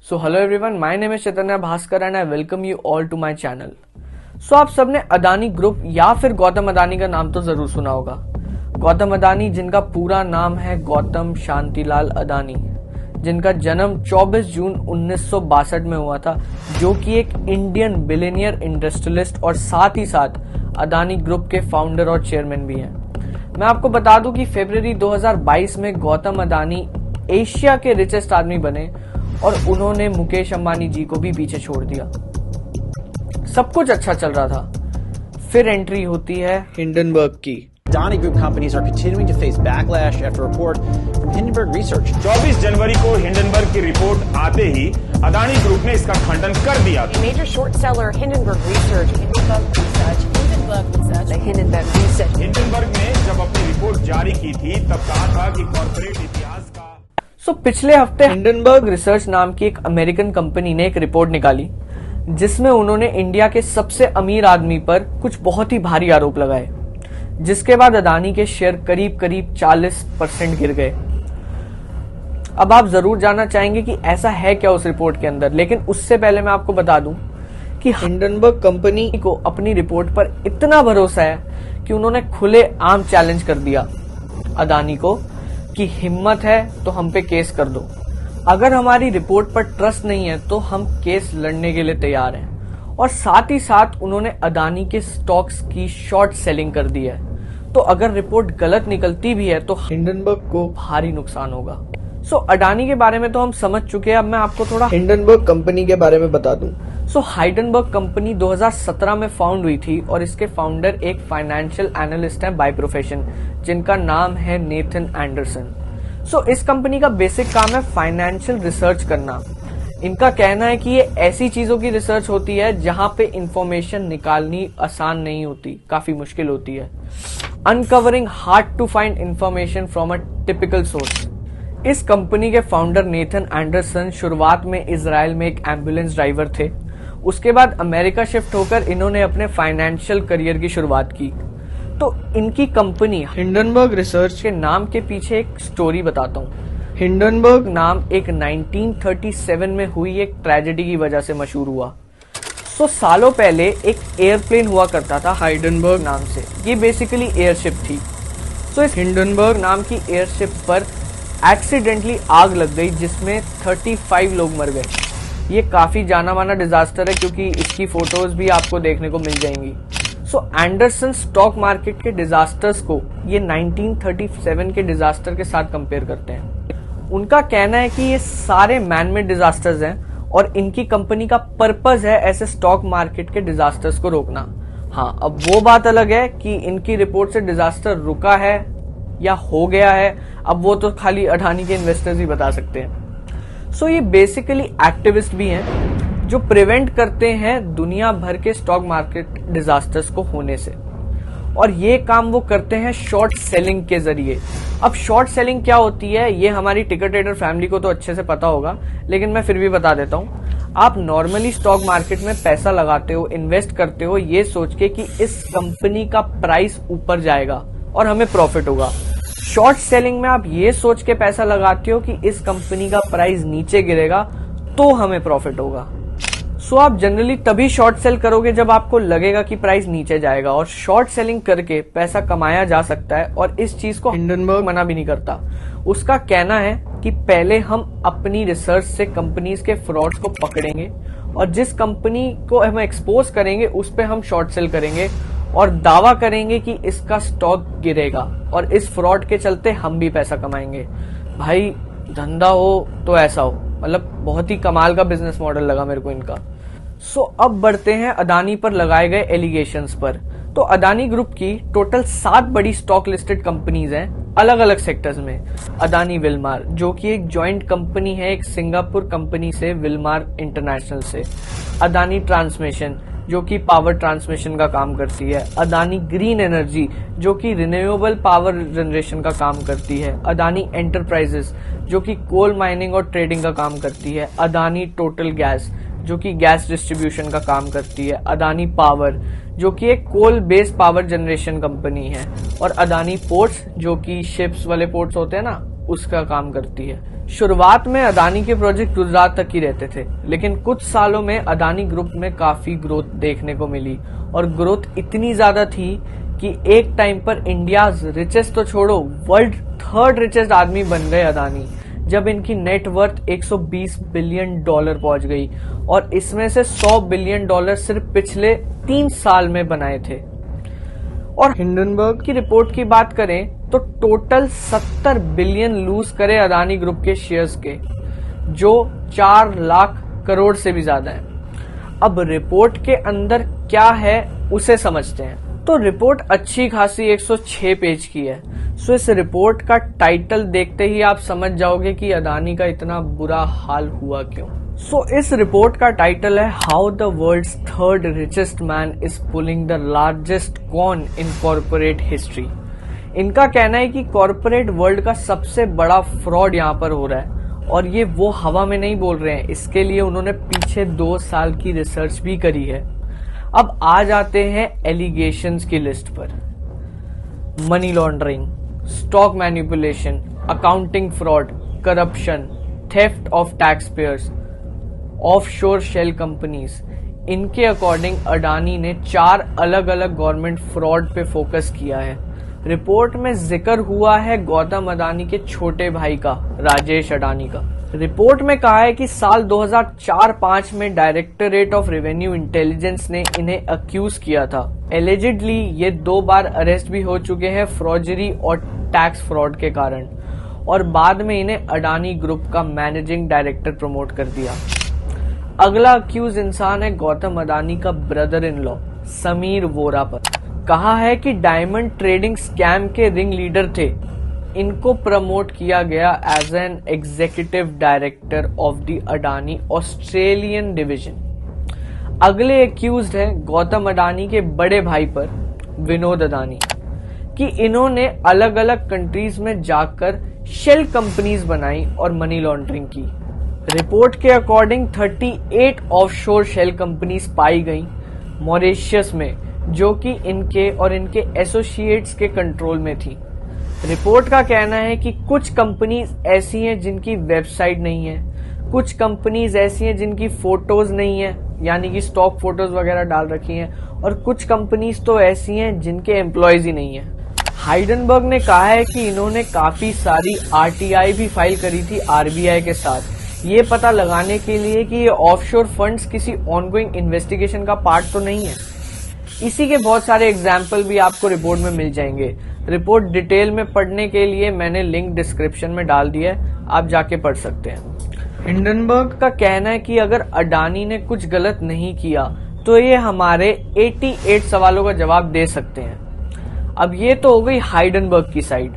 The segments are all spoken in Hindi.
So hello everyone, my name is Chaitanya Bhaskar and I welcome you all to my channel. So आप सबने अदानी ग्रुप या फिर गौतम अदानी का नाम तो जरूर सुना होगा। गौतम अदानी, जिनका पूरा नाम है गौतम शांतिलाल अदानी, जिनका जन्म 24 जून 1962 में हुआ था, जो कि एक इंडियन बिलियनियर इंडस्ट्रियलिस्ट और साथ ही साथ अदानी ग्रुप के फाउंडर और चेयरमैन भी हैं। मैं आपको बता दूं कि फरवरी 2022 में गौतम अदानी एशिया के रिचेस्ट आदमी बने और उन्होंने मुकेश अंबानी जी को भी पीछे छोड़ दिया। सब कुछ अच्छा चल रहा था, फिर एंट्री होती है हिंडनबर्ग की। Adani Group companies are continuing to face backlash after a report from Hindenburg Research. 24 जनवरी को हिंडनबर्ग की रिपोर्ट आते ही अदानी ग्रुप ने इसका खंडन कर दिया। A major short seller, Hindenburg Research. Hindenburg ने जब अपनी रिपोर्ट जारी की थी तब कहा था कि कॉर्पोरेट इतिहास का पिछले हफ्ते हिंडनबर्ग रिसर्च नाम की एक अमेरिकन कंपनी ने एक रिपोर्ट निकाली, जिसमें उन्होंने इंडिया के सबसे अमीर आदमी पर कुछ बहुत ही भारी आरोप लगाए, जिसके बाद अदानी के शेयर करीब 40% गिर गए। अब आप जरूर जानना चाहेंगे कि ऐसा है क्या उस रिपोर्ट के अंदर, लेकिन उससे पहले मैं आपको बता दूं कि हिंडनबर्ग कंपनी को अपनी रिपोर्ट पर इतना भरोसा है कि उन्होंने खुले आम चैलेंज कर दिया अदानी को कि हिम्मत है तो हम पे केस कर दो। अगर हमारी रिपोर्ट पर ट्रस्ट नहीं है तो हम केस लड़ने के लिए तैयार हैं। और साथ ही साथ उन्होंने अदानी के स्टॉक्स की शॉर्ट सेलिंग कर दी है। तो अगर रिपोर्ट गलत निकलती भी है तो हिंडनबर्ग को भारी नुकसान होगा। अडानी के बारे में तो हम समझ चुके हैं, अब मैं आपको थोड़ा हिंडनबर्ग कंपनी के बारे में बता दूं। हाइडेनबर्ग कंपनी 2017 में फाउंड हुई थी और इसके फाउंडर एक फाइनेंशियल एनालिस्ट हैं बाय प्रोफेशन, जिनका नाम है नेथन एंडरसन। इस कंपनी का बेसिक काम है फाइनेंशियल रिसर्च करना। इनका कहना है कि ये ऐसी चीजों की रिसर्च होती है जहां पे इंफॉर्मेशन निकालनी आसान नहीं होती, काफी मुश्किल होती है। Uncovering hard to find information from a typical source. इस कंपनी के फाउंडर नेथन एंडरसन शुरुआत में इजराइल में एक एम्बुलेंस ड्राइवर थे। उसके बाद अमेरिका शिफ्ट होकर इन्होंने अपने फाइनेंशियल करियर की शुरुआत की। तो इनकी कंपनी हिंडनबर्ग रिसर्च के नाम के पीछे एक स्टोरी बताता हूँ। हिंडनबर्ग नाम एक 1937 में हुई एक ट्रेजेडी की वजह से मशहूर हुआ। सालों पहले एक एयरप्लेन हुआ करता था हाइडेनबर्ग नाम से। ये बेसिकली एयरशिप थी। इस हिंडनबर्ग नाम की एयरशिप पर एक्सीडेंटली आग लग गई, जिसमें 35 लोग मर गए। ये काफी जाना माना डिजास्टर है, क्योंकि इसकी फोटोज भी आपको देखने को मिल जाएंगी। एंडरसन स्टॉक मार्केट के डिजास्टर्स को ये 1937 के डिजास्टर के साथ कंपेयर करते हैं। उनका कहना है कि ये सारे मैनमेड डिजास्टर्स हैं और इनकी कंपनी का पर्पस है ऐसे स्टॉक मार्केट के डिजास्टर्स को रोकना। हाँ, अब वो बात अलग है कि इनकी रिपोर्ट से डिजास्टर रुका है या हो गया है, अब वो तो खाली अडानी के इन्वेस्टर्स ही बता सकते हैं। ये बेसिकली एक्टिविस्ट भी हैं जो प्रिवेंट करते हैं दुनिया भर के स्टॉक मार्केट डिजास्टर्स को होने से, और ये काम वो करते हैं शॉर्ट सेलिंग के जरिए। अब शॉर्ट सेलिंग क्या होती है, ये हमारी टिकट ट्रेडर फैमिली को तो अच्छे से पता होगा, लेकिन मैं फिर भी बता देता हूँ। आप नॉर्मली स्टॉक मार्केट में पैसा लगाते हो, इन्वेस्ट करते हो ये सोच के कि इस कंपनी का प्राइस ऊपर जाएगा और हमें प्रॉफिट होगा। शॉर्ट सेलिंग में आप ये सोच के पैसा लगाते हो कि इस कंपनी का प्राइस नीचे गिरेगा तो हमें प्रॉफिट होगा। आप जनरली तभी शॉर्ट सेल करोगे जब आपको लगेगा कि प्राइस नीचे जाएगा, और शॉर्ट सेलिंग करके पैसा कमाया जा सकता है। और इस चीज को हिंडनबर्ग मना भी नहीं करता। उसका कहना है कि पहले हम अपनी रिसर्च से कंपनीज के फ्रॉड्स को पकड़ेंगे और जिस कंपनी को हम एक्सपोज करेंगे उस पर हम शॉर्ट सेल करेंगे और दावा करेंगे कि इसका स्टॉक गिरेगा और इस फ्रॉड के चलते हम भी पैसा कमाएंगे। भाई, धंधा हो तो ऐसा हो, मतलब बहुत ही कमाल का बिजनेस मॉडल लगा मेरे को इनका। अब बढ़ते हैं अदानी पर लगाए गए एलिगेशंस पर। अदानी ग्रुप की टोटल 7 बड़ी स्टॉक लिस्टेड कंपनीज हैं अलग अलग सेक्टर्स में। अदानी विलमार, जो कि एक जॉइंट कंपनी है एक सिंगापुर कंपनी से, विलमार इंटरनेशनल से। अदानी ट्रांसमिशन, जो कि पावर ट्रांसमिशन का काम करती है। अदानी ग्रीन एनर्जी, जो कि रिन्यूएबल पावर जनरेशन का काम करती है। अदानी एंटरप्राइजेस, जो कि कोल माइनिंग और ट्रेडिंग का काम करती है। अदानी टोटल गैस, जो कि गैस डिस्ट्रीब्यूशन का काम करती है। अदानी पावर, जो कि एक coal based power generation company है। और अदानी पोर्ट्स, जो कि शिप्स वाले पोर्ट्स होते हैं ना, उसका काम करती है। शुरुआत में अडानी के प्रोजेक्ट गुजरात तक ही रहते थे, लेकिन कुछ सालों में अडानी ग्रुप में काफी ग्रोथ देखने को मिली और ग्रोथ इतनी ज्यादा थी कि एक टाइम पर इंडिया रिचेस्ट तो छोड़ो, वर्ल्ड थर्ड रिचेस्ट आदमी बन गए अडानी, जब इनकी नेट वर्थ $120 बिलियन पहुंच गई और इसमें से $100 बिलियन सिर्फ पिछले 3 साल में बनाए थे। और हिंडनबर्ग की रिपोर्ट की बात करें तो टोटल 70 बिलियन लूज करे अडानी ग्रुप के शेयर्स के, जो 4 लाख करोड़ से भी ज्यादा है। अब रिपोर्ट के अंदर क्या है उसे समझते हैं। तो रिपोर्ट अच्छी खासी 106 पेज की है। सो इस रिपोर्ट का टाइटल देखते ही आप समझ जाओगे कि अडानी का इतना बुरा हाल हुआ क्यों। सो इस रिपोर्ट का टाइटल है how the world's third richest man is pulling the largest con in corporate history. इनका कहना है कि कॉर्पोरेट वर्ल्ड का सबसे बड़ा फ्रॉड यहाँ पर हो रहा है और ये वो हवा में नहीं बोल रहे हैं, इसके लिए उन्होंने पीछे 2 साल की रिसर्च भी करी है। अब आ जाते हैं एलिगेशंस की लिस्ट पर। Money laundering, stock manipulation, accounting fraud, corruption, theft of tax payers, offshore shell companies. इनके अकॉर्डिंग अडानी ने 4 अलग अलग गवर्नमेंट फ्रॉड पे फोकस किया है। रिपोर्ट में जिक्र हुआ है गौतम अडानी के छोटे भाई का, राजेश अडानी का। रिपोर्ट में कहा है कि साल 2004-05 में डायरेक्टरेट ऑफ रेवेन्यू इंटेलिजेंस ने इन्हें अक्यूज किया था। एलिजिडली ये 2 बार अरेस्ट भी हो चुके हैं फ्रॉडरी और टैक्स फ्रॉड के कारण, और बाद में इन्हें अडानी ग्रुप का मैनेजिंग डायरेक्टर प्रमोट कर दिया। अगला अक्यूज इंसान है गौतम अडानी का brother in law Samir Vora पर। कहा है कि डायमंड ट्रेडिंग स्कैम के रिंग लीडर थे। इनको प्रमोट किया गया as an executive director of the Adani Australian division. अगले एक्यूज्ड है गौतम अडानी के बड़े भाई पर विनोद अडानी, कि इन्होंने अलग अलग कंट्रीज में जाकर शेल कंपनीज बनाई और मनी लॉन्ड्रिंग की। रिपोर्ट के अकॉर्डिंग 38 ऑफशोर शेल कंपनीज पाई गई मॉरिशस में, जो कि इनके और इनके एसोसिएट्स के कंट्रोल में थी। रिपोर्ट का कहना है कि कुछ कंपनीज ऐसी हैं जिनकी वेबसाइट नहीं है, कुछ कंपनीज ऐसी हैं जिनकी फोटोज नहीं है, यानी कि स्टॉक फोटोज वगैरह डाल रखी हैं, और कुछ कंपनीज तो ऐसी हैं जिनके एम्प्लॉयज ही नहीं है। हाइडनबर्ग ने कहा है कि इन्होंने काफी सारी आरटीआई भी फाइल करी थी आरबीआई के साथ, ये पता लगाने के लिए कि ये ऑफशोर फंड्स किसी ऑनगोइंग इन्वेस्टिगेशन का पार्ट तो नहीं है। इसी के बहुत सारे एग्जाम्पल भी आपको रिपोर्ट में मिल जाएंगे। रिपोर्ट डिटेल में पढ़ने के लिए मैंने लिंक डिस्क्रिप्शन में डाल दिया है, आप जाके पढ़ सकते हैं। हिंडनबर्ग का कहना है कि अगर अडानी ने कुछ गलत नहीं किया तो ये हमारे 88 सवालों का जवाब दे सकते हैं। अब ये तो हो गई हाइडनबर्ग की साइड।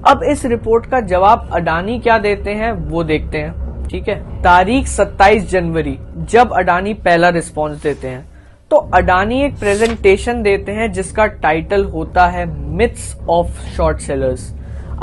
अब इस रिपोर्ट का जवाब अडानी क्या देते हैं वो देखते हैं। ठीक है, तारीख 27 जनवरी जब अडानी पहला रिस्पॉन्स देते हैं तो अडानी एक प्रेजेंटेशन देते हैं जिसका टाइटल होता है myths of short sellers.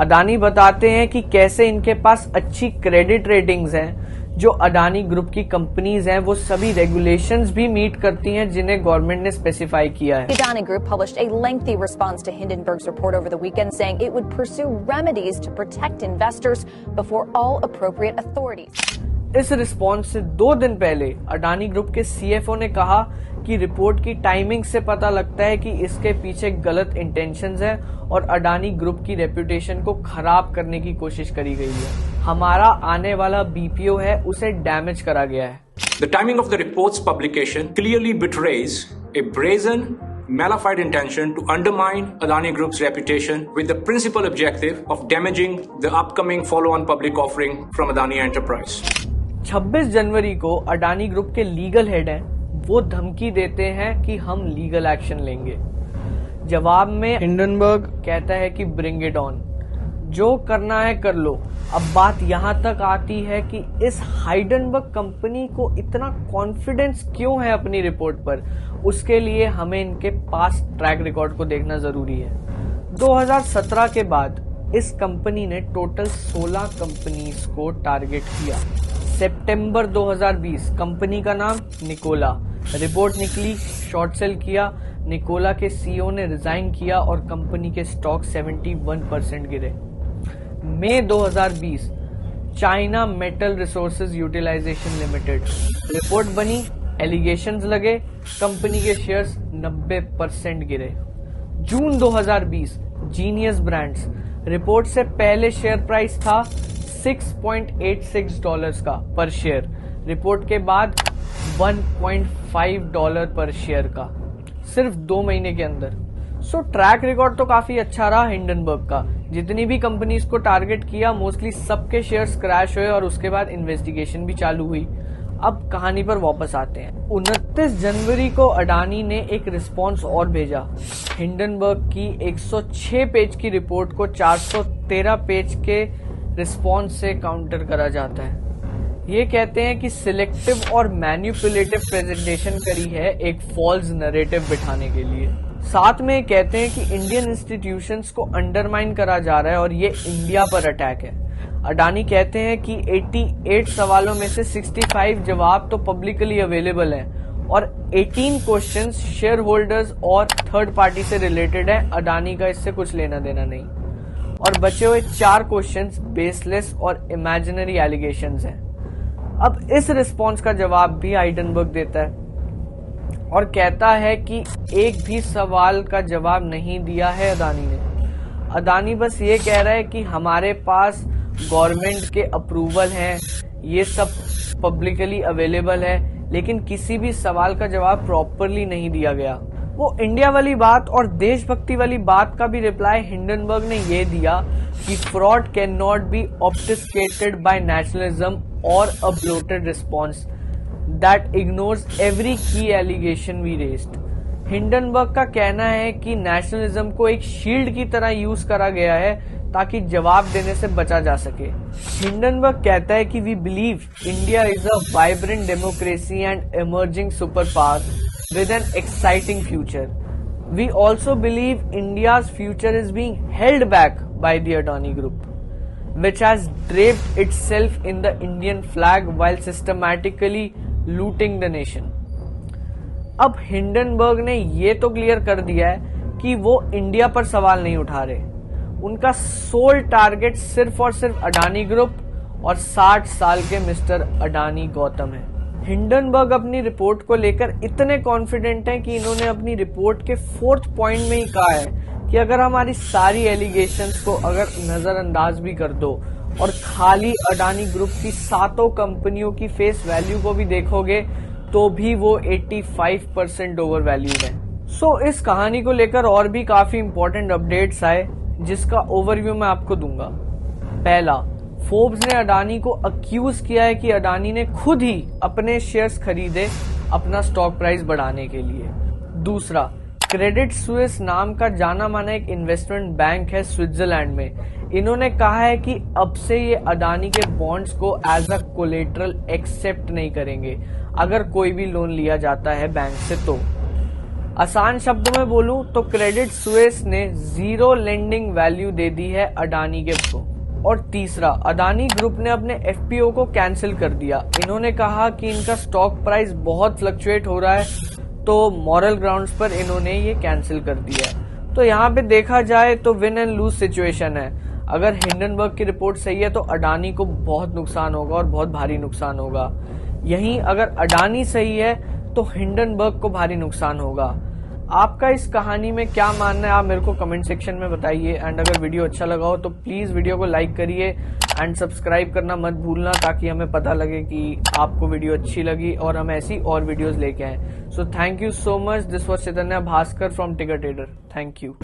Adani बताते हैं कि कैसे इनके पास अच्छी क्रेडिट रेटिंग्स हैं, जो अडानी ग्रुप की कंपनीज हैं वो सभी रेगुलेशंस भी मीट करती हैं जिन्हें गवर्नमेंट ने स्पेसिफाई किया है। The Adani Group published a lengthy response to Hindenburg's report over the weekend, saying it would pursue remedies to protect investors before all appropriate authorities. इस रिस्पॉन्स से 2 दिन पहले अडानी ग्रुप के सीएफओ ने कहा कि रिपोर्ट की टाइमिंग से पता लगता है कि इसके पीछे गलत इंटेंशंस हैं और अडानी ग्रुप की रेपुटेशन को खराब करने की कोशिश करी गई है। हमारा आने वाला बीपीओ है उसे डैमेज करा गया है। The timing of the report's publication clearly betrays a brazen, malified intention to undermine Adani Group's reputation with the principal objective of damaging the upcoming follow-on public offering from Adani Enterprise. 26 जनवरी को अडानी ग्रुप के लीगल हेड हैं, वो धमकी देते हैं कि हम लीगल एक्शन लेंगे। जवाब में हिंडनबर्ग कहता है कि ब्रिंग इट ऑन, जो करना है कर लो। अब बात यहाँ तक आती है कि इस हाइडनबर्ग कंपनी को इतना कॉन्फिडेंस क्यों है अपनी रिपोर्ट पर। उसके लिए हमें इनके पास्ट ट्रैक रिकॉर्ड को देखना जरूरी है। 2017 के बाद इस कंपनी ने टोटल 16 कंपनीज को टारगेट किया। सितंबर 2020 कंपनी का नाम निकोला, रिपोर्ट निकली, शॉर्ट सेल किया, निकोला के सीईओ ने रिजाइन किया और कंपनी के स्टॉक 71% गिरे। मई 2020 China Metal Resources Utilization Limited report बनी, एलिगेशंस लगे, कंपनी के शेयर्स 90% गिरे। जून 2020 जीनियस ब्रांड्स रिपोर्ट से पहले शेयर प्राइस था $6.86 का पर शेयर, रिपोर्ट के बाद $1.5 पर शेयर का सिर्फ 2 महीने के अंदर। सो ट्रैक रिकॉर्ड तो काफी अच्छा रहा हिंडनबर्ग का। जितनी भी कंपनीज को टारगेट किया मोस्टली सबके शेयर्स क्रैश हुए और उसके बाद इन्वेस्टिगेशन भी चालू हुई। अब कहानी पर वापस आते हैं। 29 जनवरी को अडानी ने एक रिस्पॉन्स और भेजा। हिंडनबर्ग की 106 पेज की रिपोर्ट को 413 पेज के रिस्पॉन्स से काउंटर करा जाता है। ये कहते हैं कि सिलेक्टिव और मैन्युपुलेटिव प्रेजेंटेशन करी है एक फॉल्स नरेटिव बिठाने के लिए। साथ में कहते हैं कि इंडियन इंस्टीट्यूशंस को अंडरमाइन करा जा रहा है और ये इंडिया पर अटैक है। अडानी कहते हैं कि 88 सवालों में से 65 जवाब तो पब्लिकली अवेलेबल हैं और 18 क्वेश्चंस शेयर होल्डर्स और थर्ड पार्टी से रिलेटेड है। अडानी का इससे कुछ लेना देना नहीं और बचे हुए 4 क्वेश्चंस बेसलेस और इमेजिनरी एलिगेशंस हैं। अब इस रिस्पॉन्स का जवाब भी हिंडनबर्ग देता है और कहता है कि एक भी सवाल का जवाब नहीं दिया है अडानी ने। अडानी बस ये कह रहा है कि हमारे पास गवर्नमेंट के अप्रूवल हैं, ये सब पब्लिकली अवेलेबल है, लेकिन किसी भी सवाल का जवाब प्रॉपरली नहीं दिया गया। वो इंडिया वाली बात और देशभक्ति वाली बात का भी रिप्लाई हिंडनबर्ग ने ये दिया कि fraud can not be obfuscated by nationalism और a bloated response that ignores every key allegation we raised. Hindenburg का कहना है कि नेशनलिज्म को एक शील्ड की तरह यूज करा गया है ताकि जवाब देने से बचा जा सके। हिंडनबर्ग कहता है कि we believe India is a vibrant democracy and emerging super power with an exciting future. We also believe India's future is being held back by the Adani Group, which has draped itself in the Indian flag while systematically looting the nation. अब हिंडनबर्ग ने ये तो क्लियर कर दिया है कि वो इंडिया पर सवाल नहीं उठा रहे। उनका सोल टारगेट सिर्फ और सिर्फ अडानी ग्रुप और 60 साल के मिस्टर अडानी गौतम है। हिंडनबर्ग अपनी रिपोर्ट को लेकर इतने कॉन्फिडेंट हैं कि इन्होंने अपनी रिपोर्ट के 4th पॉइंट में ही कहा है कि अगर हमारी सारी एलिगेशंस को अगर नजरअंदाज भी कर दो और खाली अडानी ग्रुप की 7 कंपनियों की फेस वैल्यू को भी देखोगे तो भी वो 85% ओवर वैल्यूड है। सो इस कहानी को लेकर और भी काफी इंपॉर्टेंट अपडेट्स आए जिसका ओवरव्यू मैं आपको दूंगा। पहला, फोर्ब्स ने अडानी को अक्यूज किया है कि अडानी ने खुद ही अपने शेयर्स खरीदे अपना स्टॉक प्राइस बढ़ाने के लिए। दूसरा, क्रेडिट स्विस नाम का जाना माना एक इन्वेस्टमेंट बैंक है स्विट्जरलैंड में। इन्होंने कहा है कि अब से ये अडानी के बॉन्ड्स को एज अ कोलेटरल एक्सेप्ट नहीं करेंगे अगर कोई भी लोन लिया जाता है बैंक से। तो आसान शब्दों में बोलूं तो क्रेडिट स्विस ने 0 लेंडिंग वैल्यू दे दी है अडानी के को। और तीसरा, अडानी ग्रुप ने अपने एफपीओ को कैंसिल कर दिया। इन्होंने कहा कि इनका स्टॉक प्राइस बहुत फ्लक्चुएट हो रहा है तो मॉरल ग्राउंड्स पर इन्होंने ये कैंसिल कर दिया है। तो यहाँ पे देखा जाए तो विन एंड लूज सिचुएशन है। अगर हिंडनबर्ग की रिपोर्ट सही है तो अडानी को बहुत नुकसान होगा और बहुत भारी नुकसान होगा। यहीं अगर अडानी सही है तो हिंडनबर्ग को भारी नुकसान होगा। आपका इस कहानी में क्या मानना है आप मेरे को कमेंट सेक्शन में बताइए। एंड अगर वीडियो अच्छा लगा हो तो प्लीज वीडियो को लाइक करिए एंड सब्सक्राइब करना मत भूलना ताकि हमें पता लगे कि आपको वीडियो अच्छी लगी और हम ऐसी और वीडियोस लेके आए। So thank you so much. This was Chaitanya Bhaskar from टिकर ट्रेडर। Thank you.